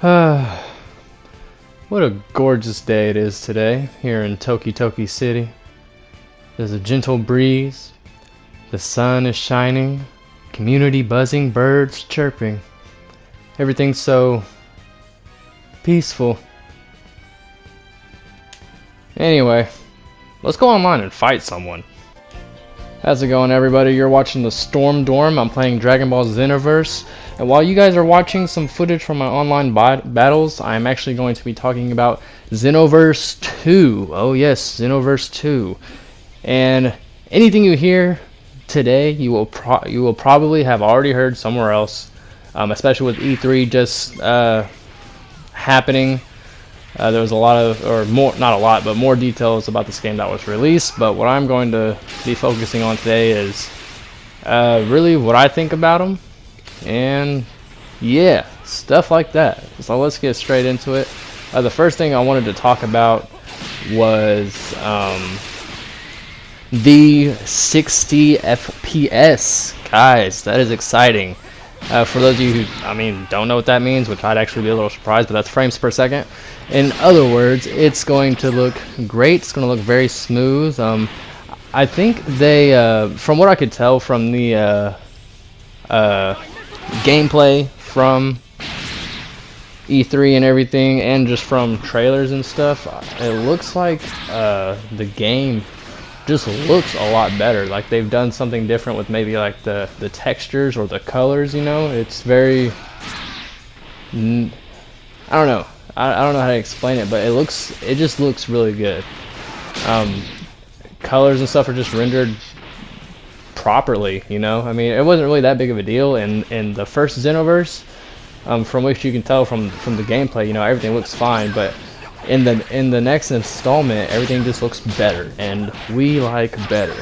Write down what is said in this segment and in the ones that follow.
What a gorgeous day it is today here in Toki City. There's a gentle breeze, the sun is shining, community buzzing, birds chirping. Everything's so peaceful. Anyway, let's go online and fight someone. How's it going, everybody? You're watching the Storm Dorm. I'm playing Dragon Ball XENOVERSE. And while you guys are watching some footage from my online battles, I'm actually going to be talking about XENOVERSE 2. Oh yes, XENOVERSE 2. And anything you hear today, you will probably have already heard somewhere else, especially with E3 just happening. There was a lot of, or more, not a lot, but more details about this game that was released. But what I'm going to be focusing on today is really what I think about them, and yeah, stuff like that. So let's get straight into it. The first thing I wanted to talk about was the 60 FPS. Guys, that is exciting. For those of you who, don't know what that means, which I'd actually be a little surprised, but that's frames per second. In other words, it's going to look great. It's going to look very smooth. I think they, from what I could tell from the gameplay from E3 and everything, and just from trailers and stuff, it looks like the game just looks a lot better. Like they've done something different with maybe like the textures or the colors, you know. It's very, I don't know. I don't know how to explain it, but it just looks really good. Colors and stuff are just rendered properly, you know. I mean, it wasn't really that big of a deal in the first XENOVERSE, from which you can tell from the gameplay, you know, everything looks fine, but in the next installment, everything just looks better, and we like better.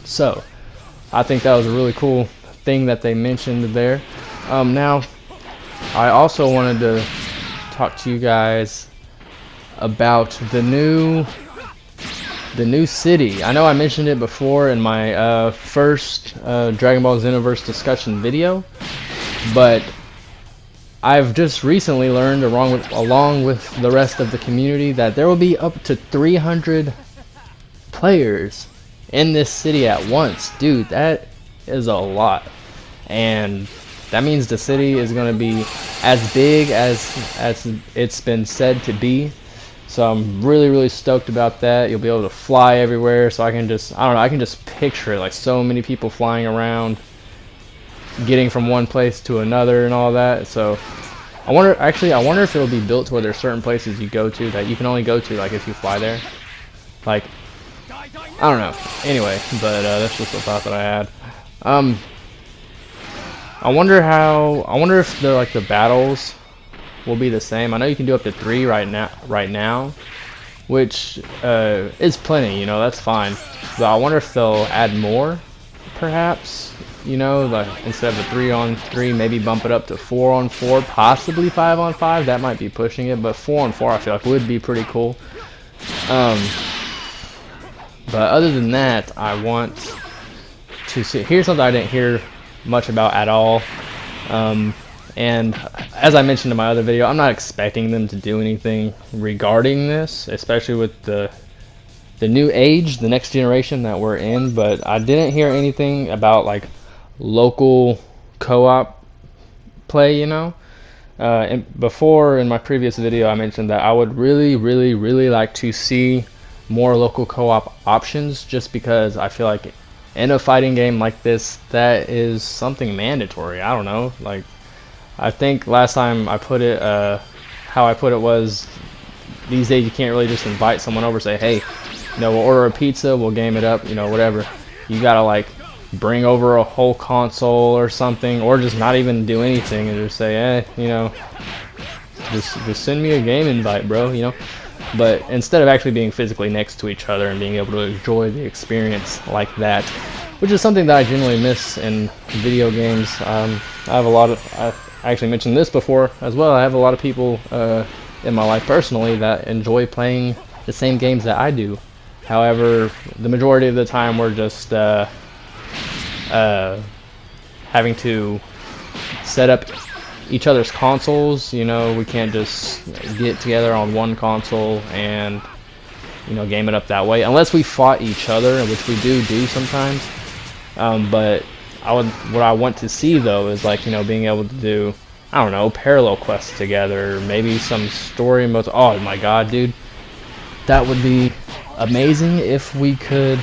So I think that was a really cool thing that they mentioned there. Now I also wanted to talk to you guys about the new city. I know I mentioned it before in my first Dragon Ball XENOVERSE discussion video, but I've just recently learned, along with the rest of the community, that there will be up to 300 players in this city at once. Dude, that is a lot, and that means the city is going to be as big as it's been said to be. So I'm really stoked about that. You'll be able to fly everywhere, so I can just picture it, like so many people flying around, getting from one place to another and all that. So I wonder if it'll be built to where there's certain places you go to that you can only go to like if you fly there. Like, I don't know. Anyway, but that's just a thought that I had. I wonder if the battles will be the same. I know you can do up to 3 right now, which is plenty, you know, that's fine. But I wonder if they'll add more, perhaps, you know, like instead of a 3-on-3, maybe bump it up to 4-on-4, possibly 5-on-5. That might be pushing it, but 4-on-4 I feel like would be pretty cool. But other than that, I want to see. Here's something I didn't hear much about at all, and as I mentioned in my other video, I'm not expecting them to do anything regarding this, especially with the new age, the next generation that we're in. But I didn't hear anything about like local co-op play, you know. And before, in my previous video, I mentioned that I would really like to see more local co-op options, just because I feel like in a fighting game like this, that is something mandatory. I don't know, like, I think last time I put it, how I put it was, these days you can't really just invite someone over, say, hey, you know, we'll order a pizza, we'll game it up, you know, whatever. You gotta like bring over a whole console or something, or just not even do anything and just say, you know, just send me a game invite, bro, you know. But instead of actually being physically next to each other and being able to enjoy the experience like that, which is something that I generally miss in video games. I have a lot of, I actually mentioned this before as well, I have a lot of people in my life personally that enjoy playing the same games that I do. However, the majority of the time we're just having to set up each other's consoles. You know, we can't just get together on one console and, you know, game it up that way, unless we fought each other, which we do sometimes. But what I want to see though is, like, you know, being able to do, I don't know, parallel quests together, maybe some story modes. Oh my god, dude, that would be amazing if we could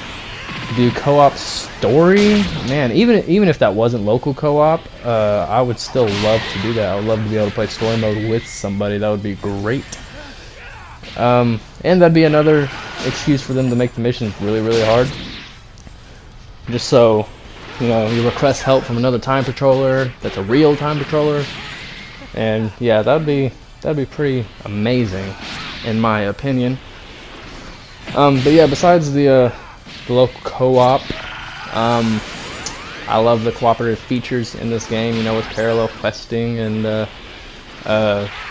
do co-op story. Man, even if that wasn't local co-op, I would still love to do that. I would love to be able to play story mode with somebody. That would be great. And that'd be another excuse for them to make the missions really hard, just so, you know, you request help from another time patroller that's a real time patroller. And yeah, that'd be pretty amazing in my opinion. But yeah, besides the local co-op, I love the cooperative features in this game, you know, with parallel questing and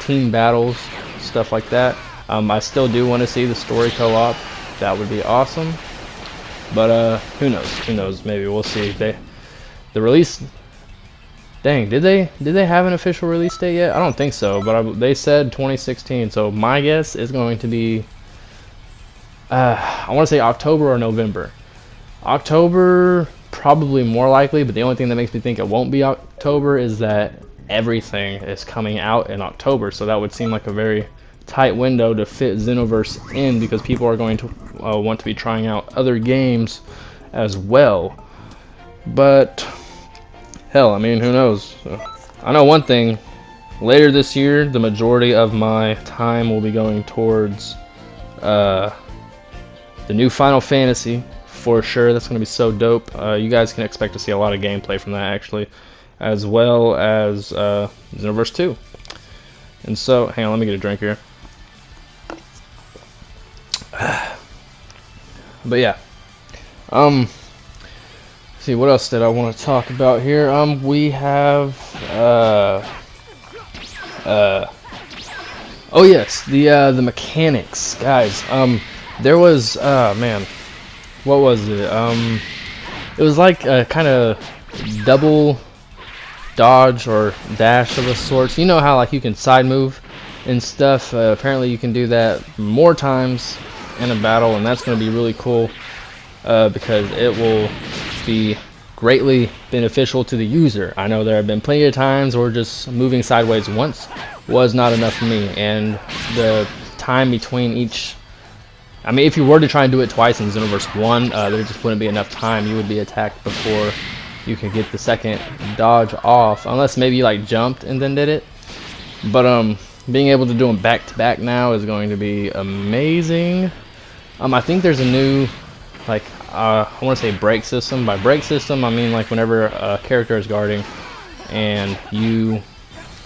team battles, stuff like that. I still do want to see the story co-op. That would be awesome. But who knows, maybe we'll see. The release, dang, did they have an official release date yet? I don't think so, but they said 2016, so my guess is going to be I want to say October or November. October, probably more likely, but the only thing that makes me think it won't be October is that everything is coming out in October, so that would seem like a very tight window to fit XENOVERSE in, because people are going to want to be trying out other games as well. But hell, I mean, who knows? I know one thing: later this year, the majority of my time will be going towards the new Final Fantasy, for sure. That's going to be so dope. You guys can expect to see a lot of gameplay from that, actually, as well as XENOVERSE 2. And so, hang on, let me get a drink here. But yeah, see, what else did I want to talk about here? We have oh yes, the mechanics, guys. There was man, what was it? It was like a kind of double dodge or dash of a sort. You know how, like, you can side move and stuff? Apparently you can do that more times in a battle, and that's going to be really cool, because it will be greatly beneficial to the user. I know there have been plenty of times where just moving sideways once was not enough for me, and the time between each, I mean, if you were to try and do it twice in XENOVERSE 1, there just wouldn't be enough time. You would be attacked before you could get the second dodge off, unless maybe you, like, jumped and then did it. But being able to do them back to back now is going to be amazing. I think there's a new, like, I want to say break system. By break system, I mean, like, whenever a character is guarding and you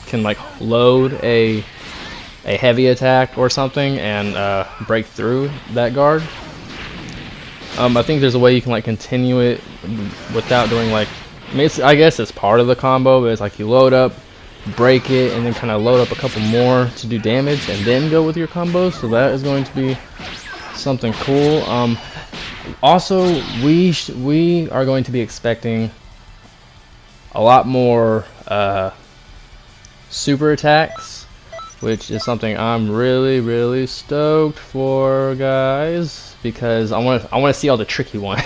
can, like, load a heavy attack or something and break through that guard. I think there's a way you can, like, continue it without doing, like, I mean, I guess it's part of the combo, but it's like you load up, break it, and then kind of load up a couple more to do damage, and then go with your combos. So that is going to be something cool. Also, we are going to be expecting a lot more super attacks, which is something I'm really stoked for, guys, because I want to see all the tricky ones.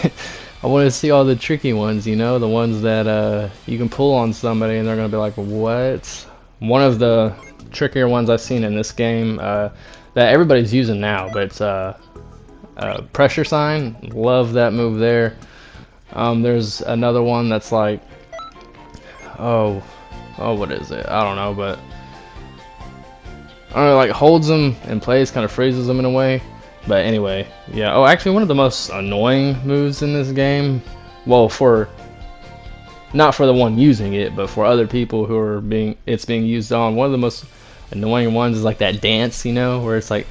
I want to see all the tricky ones, you know, the ones that you can pull on somebody and they're going to be like, what? One of the trickier ones I've seen in this game that everybody's using now, but it's pressure sign. Love that move there. There's another one that's like, oh, what is it? I don't know, but I don't know, like, holds them in place, kind of freezes them in a way. But anyway, yeah. Oh, actually, one of the most annoying moves in this game, well, not for the one using it, but for other people who are being used on, one of the most annoying ones is like that dance, you know, where it's like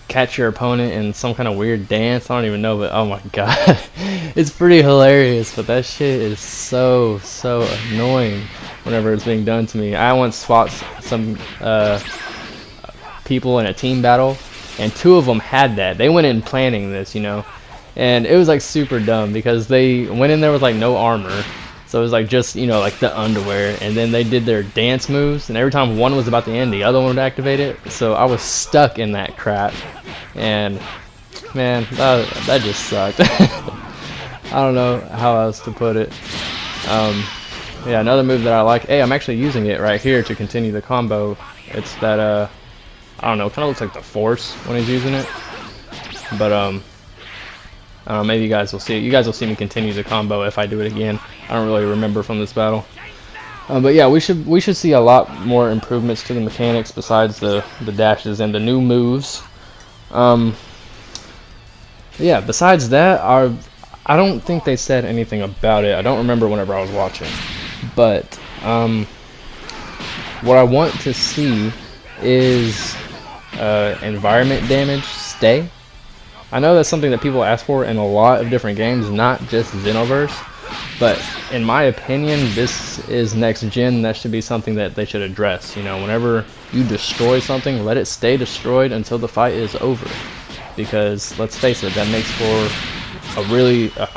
catch your opponent in some kind of weird dance. I don't even know, but oh my god, it's pretty hilarious. But that shit is so annoying whenever it's being done to me. I once fought some people in a team battle, and two of them had that. They went in planning this, you know, and it was like super dumb because they went in there with like no armor, So it was like just, you know, like the underwear, and then they did their dance moves, and every time one was about to end, the other one would activate it. So I was stuck in that crap, and man, that just sucked. I don't know how else to put it. Yeah, another move that I like. Hey, I'm actually using it right here to continue the combo. It's that I don't know, kind of looks like the Force when he's using it. But I don't know, maybe you guys will see it. You guys will see me continue the combo if I do it again. I don't really remember from this battle. But yeah, we should see a lot more improvements to the mechanics besides the dashes and the new moves. Yeah, besides that, I don't think they said anything about it. I don't remember whenever I was watching. But what I want to see is environment damage stay. I know that's something that people ask for in a lot of different games, not just Xenoverse. But in my opinion, this is next gen. That should be something that they should address. You know, whenever you destroy something, let it stay destroyed until the fight is over. Because let's face it, that makes for a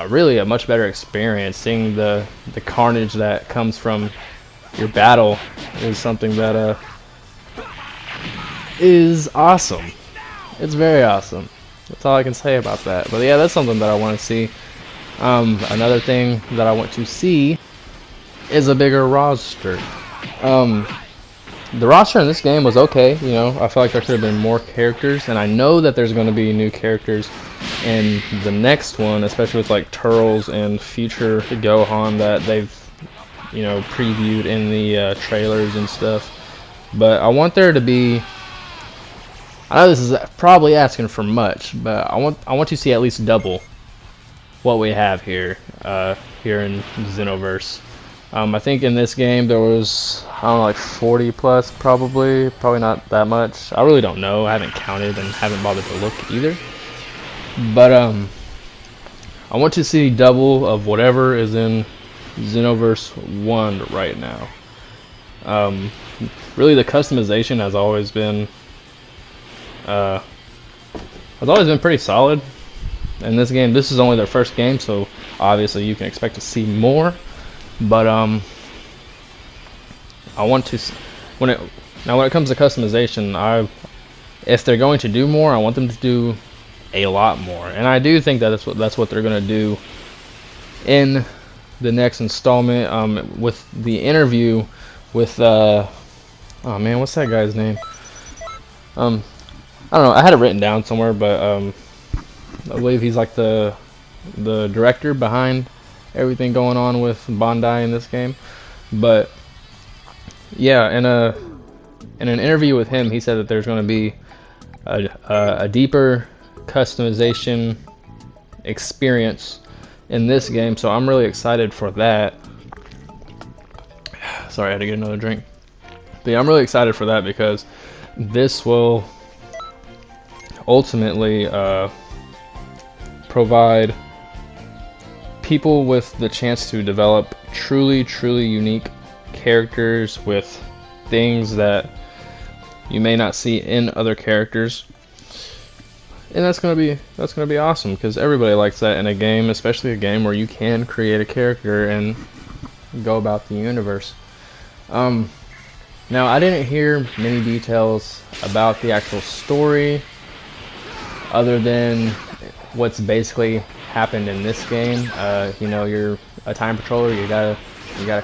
really much better experience. Seeing the carnage that comes from your battle is something that is awesome. It's very awesome. That's all I can say about that. But yeah, that's something that I want to see. Another thing that I want to see is a bigger roster. The roster in this game was okay. You know, I feel like there could have been more characters, and I know that there's going to be new characters in the next one, especially with like Turles and future Gohan that they've, you know, previewed in the trailers and stuff. But I want there to be, I know this is probably asking for much, but I want to see at least double what we have here here in Xenoverse. I think in this game there was, I don't know, like 40 plus probably not that much. I really don't know. I haven't counted and haven't bothered to look either. But I want to see double of whatever is in Xenoverse 1 right now. Really, the customization has always been pretty solid. In this game, this is only their first game, so obviously you can expect to see more. But I want to, when it comes to customization, if they're going to do more, I want them to do a lot more, and I do think that that's what they're gonna do in the next installment. With the interview with oh man, what's that guy's name? I don't know. I had it written down somewhere, but I believe he's like the director behind everything going on with Bandai in this game. But yeah, in an interview with him, he said that there's going to be a deeper customization experience in this game, so I'm really excited for that. Sorry, I had to get another drink. But yeah, I'm really excited for that because this will ultimately provide people with the chance to develop truly unique characters with things that you may not see in other characters, and that's gonna be awesome because everybody likes that in a game, especially a game where you can create a character and go about the universe. Now, I didn't hear many details about the actual story other than what's basically happened in this game. You know, you're a time patroller, you gotta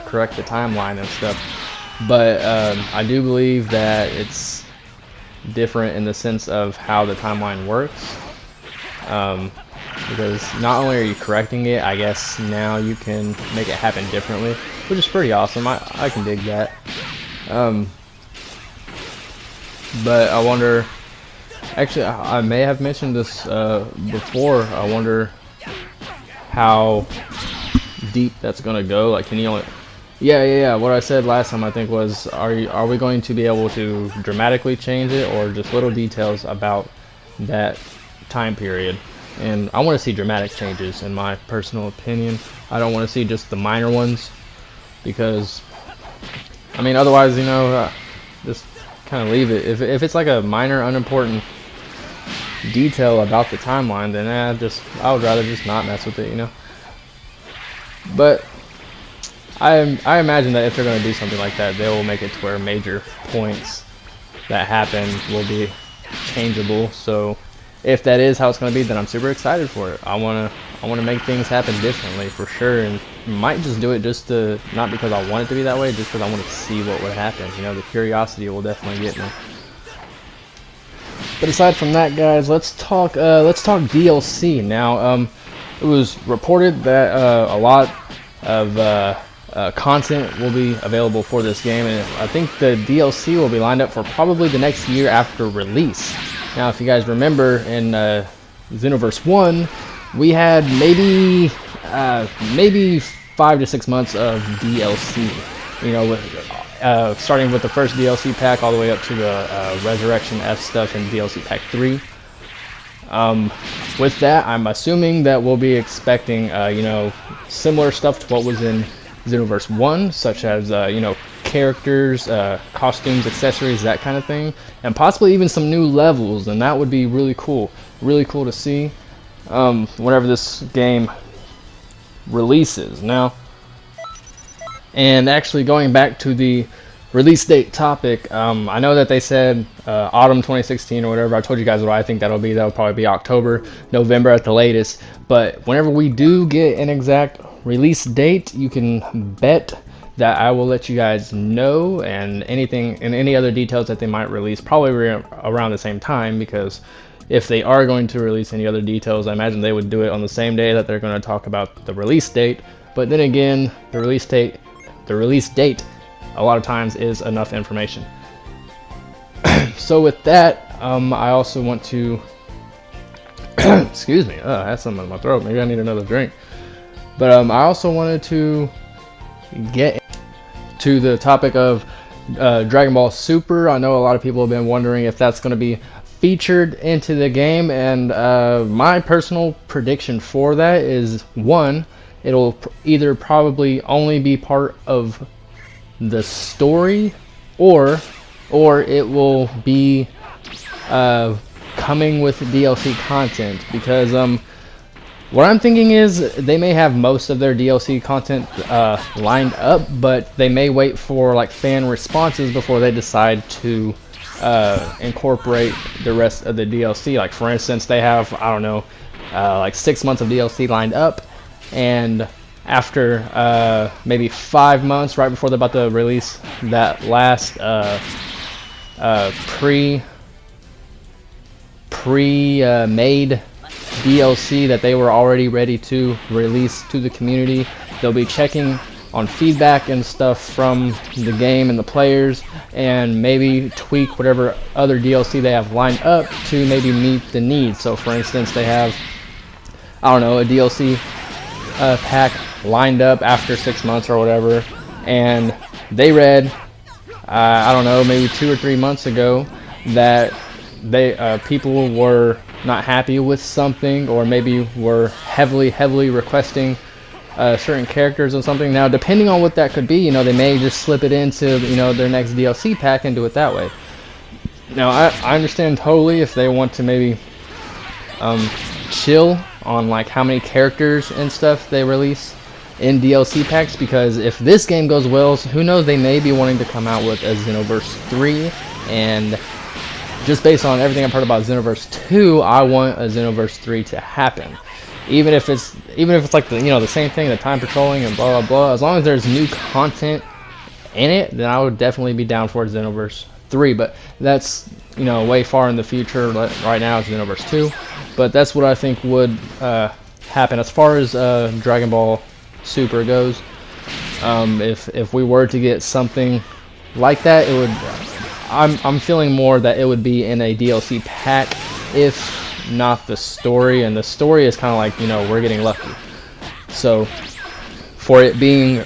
correct the timeline and stuff. But I do believe that it's different in the sense of how the timeline works. Because not only are you correcting it, I guess now you can make it happen differently, which is pretty awesome. I can dig that. But I wonder, actually I may have mentioned this before, I wonder how deep that's gonna go. Like, can you only, yeah, what I said last time I think was, are we going to be able to dramatically change it, or just little details about that time period? And I want to see dramatic changes, in my personal opinion. I don't want to see just the minor ones, because I mean, otherwise, you know, just kind of leave it. If it's like a minor, unimportant detail about the timeline, then I would rather just not mess with it, you know. But I imagine that if they're going to do something like that, they will make it to where major points that happen will be changeable. So if that is how it's going to be, then I'm super excited for it. I want to make things happen differently for sure, and might just do it just to, not because I want it to be that way, just because I want to see what would happen. You know, the curiosity will definitely get me. But aside from that, guys, let's talk DLC now. It was reported that a lot of content will be available for this game, and I think the DLC will be lined up for probably the next year after release. Now, if you guys remember, in XENOVERSE 1, we had maybe 5 to 6 months of DLC. You know, with starting with the first DLC pack all the way up to the Resurrection F stuff in DLC Pack 3. With that, I'm assuming that we'll be expecting, you know, similar stuff to what was in XENOVERSE 1, such as, you know, characters, costumes, accessories, that kind of thing, and possibly even some new levels, and that would be really cool to see whenever this game releases. Now, and actually going back to the release date topic, I know that they said autumn 2016 or whatever. I told you guys what I think that'll be. That'll probably be October, November at the latest. But whenever we do get an exact release date, you can bet that I will let you guys know, and anything and any other details that they might release probably around the same time, because if they are going to release any other details, I imagine they would do it on the same day that they're going to talk about the release date. But then again, the release date a lot of times is enough information. So with that, I also want to excuse me, I had something in my throat, maybe I need another drink. But I also wanted to get to the topic of Dragon Ball Super. I know a lot of people have been wondering if that's going to be featured into the game, and my personal prediction for that is, one, it'll either probably only be part of the story, or it will be coming with DLC content, because what I'm thinking is they may have most of their DLC content lined up, but they may wait for like fan responses before they decide to incorporate the rest of the DLC. Like, for instance, they have, I don't know, like 6 months of DLC lined up, and after maybe 5 months, right before they're about to release that last pre-made DLC that they were already ready to release to the community, they'll be checking on feedback and stuff from the game and the players, and maybe tweak whatever other DLC they have lined up to maybe meet the needs. So for instance, they have, I don't know, a DLC pack lined up after 6 months or whatever, and they read, I don't know, maybe 2 or 3 months ago that they people were not happy with something, or maybe were heavily requesting certain characters or something. Now, depending on what that could be, you know, they may just slip it into, you know, their next DLC pack and do it that way. Now, I understand totally if they want to maybe chill on like how many characters and stuff they release in DLC packs, because if this game goes well, who knows, they may be wanting to come out with a XENOVERSE 3, and just based on everything I've heard about XENOVERSE 2, I want a XENOVERSE 3 to happen. Even if it's like the, you know, the same thing, the time patrolling and blah blah blah, as long as there's new content in it, then I would definitely be down for XENOVERSE 3. But that's, you know, way far in the future. Right now it's XENOVERSE 2, but that's what I think would happen as far as Dragon Ball Super goes. If we were to get something like that, it would, I'm feeling more that it would be in a DLC pack, if not the story, and the story is kind of like, you know, we're getting lucky. So for it being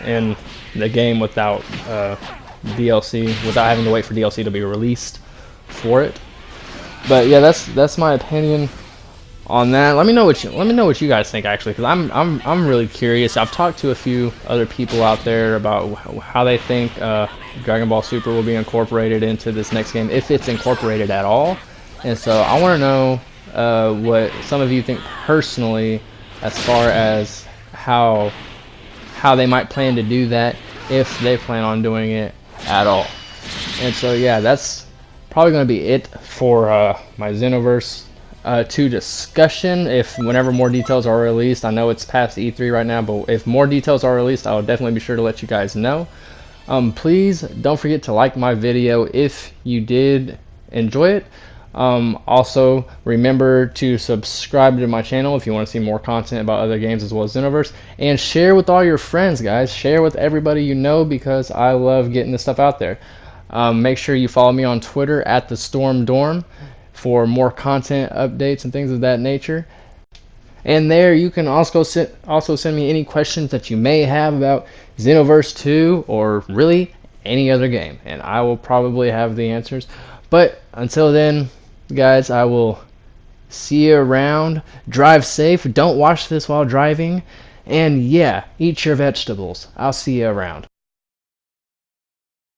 in the game without DLC, without having to wait for DLC to be released for it. But yeah, that's my opinion on that. Let me know what you guys think, actually, because I'm really curious. I've talked to a few other people out there about how they think Dragon Ball Super will be incorporated into this next game, if it's incorporated at all. And so I want to know what some of you think personally, as far as how how they might plan to do that, if they plan on doing it at all. And so yeah, that's probably going to be it for my XENOVERSE 2 discussion. If whenever more details are released, I know it's past E3 right now, but if more details are released, I'll definitely be sure to let you guys know. Please don't forget to like my video if you did enjoy it. Also, remember to subscribe to my channel if you want to see more content about other games as well as XENOVERSE, and share with all your friends, guys. Share with everybody you know, because I love getting this stuff out there. Make sure you follow me on Twitter at @TheStormDorm for more content updates and things of that nature. And there you can also send me any questions that you may have about XENOVERSE 2 or really any other game, and I will probably have the answers. But until then, guys, I will see you around. Drive safe. Don't watch this while driving. And yeah, eat your vegetables. I'll see you around.